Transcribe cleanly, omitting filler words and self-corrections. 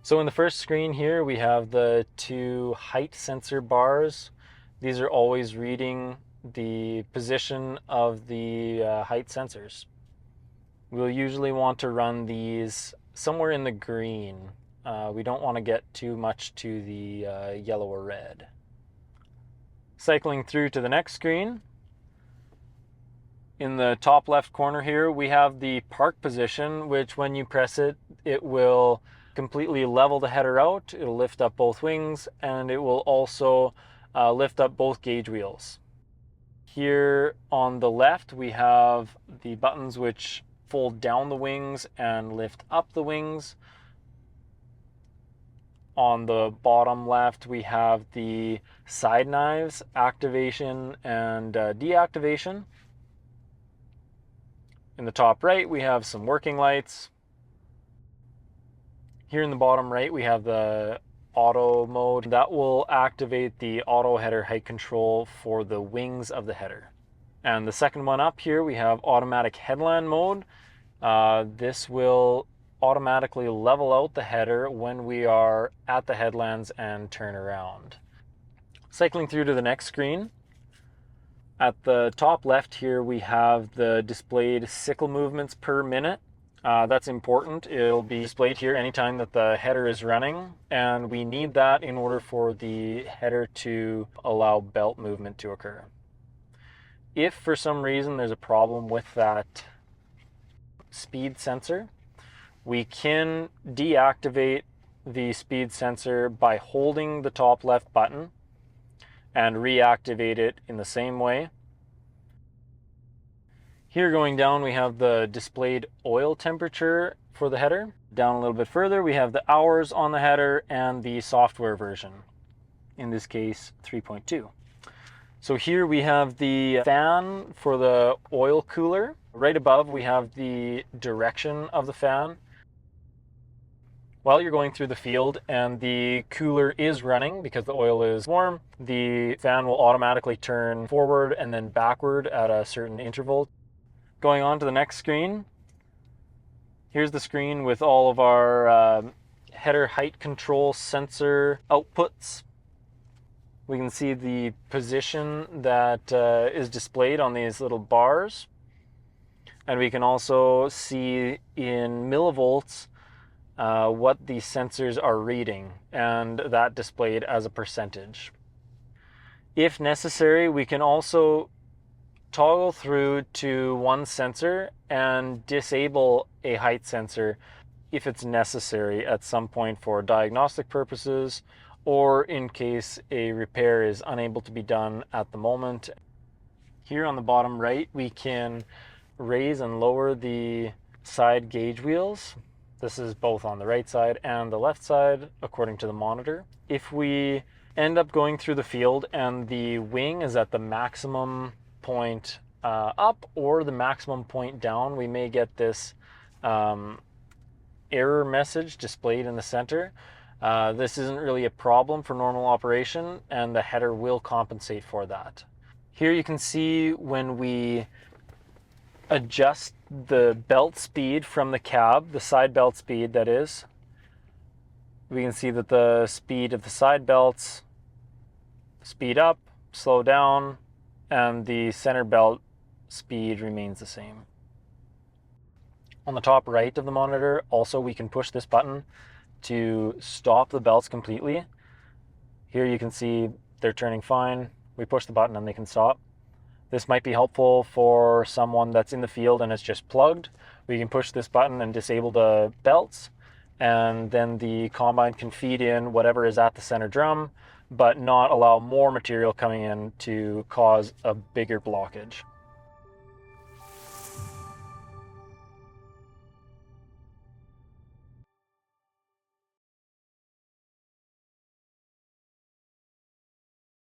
So in the first screen here, we have the two height sensor bars. These are always reading the position of the height sensors. We'll usually want to run these somewhere in the green. We don't want to get too much to the yellow or red. Cycling through to the next screen. In the top left corner here, we have the park position, which when you press it, it will completely level the header out. It'll lift up both wings, and it will also lift up both gauge wheels. Here on the left, we have the buttons which fold down the wings and lift up the wings. On the bottom left, we have the side knives, activation and deactivation. In the top right, we have some working lights. Here in the bottom right, we have the auto mode. That will activate the auto header height control for the wings of the header. And the second one up here, we have automatic headland mode. This will automatically level out the header when we are at the headlands and turn around. Cycling through to the next screen. At the top left here, we have the displayed sickle movements per minute. That's important. It'll be displayed here anytime that the header is running, and we need that in order for the header to allow belt movement to occur. If for some reason there's a problem with that speed sensor, we can deactivate the speed sensor by holding the top left button and reactivate it in the same way. Here going down, we have the displayed oil temperature for the header. Down a little bit further, we have the hours on the header and the software version, in this case 3.2. So here we have the fan for the oil cooler. Right above, we have the direction of the fan. While you're going through the field and the cooler is running because the oil is warm, the fan will automatically turn forward and then backward at a certain interval. Going on to the next screen, here's the screen with all of our header height control sensor outputs. We can see the position that is displayed on these little bars. And we can also see in millivolts what the sensors are reading, and that displayed as a percentage. If necessary, we can also toggle through to one sensor and disable a height sensor if it's necessary at some point for diagnostic purposes, or in case a repair is unable to be done at the moment. Here on the bottom right, we can raise and lower the side gauge wheels. This is both on the right side and the left side, according to the monitor. If we end up going through the field and the wing is at the maximum point up or the maximum point down, we may get this error message displayed in the center. This isn't really a problem for normal operation, and the header will compensate for that. Here you can see when we adjust the belt speed from the cab, the side belt speed that is, we can see that the speed of the side belts speed up, slow down, and the center belt speed remains the same. On the top right of the monitor, also we can push this button to stop the belts completely. Here you can see they're turning fine. We push the button and they can stop. This might be helpful for someone that's in the field and it's just plugged. We can push this button and disable the belts, and then the combine can feed in whatever is at the center drum, but not allow more material coming in to cause a bigger blockage.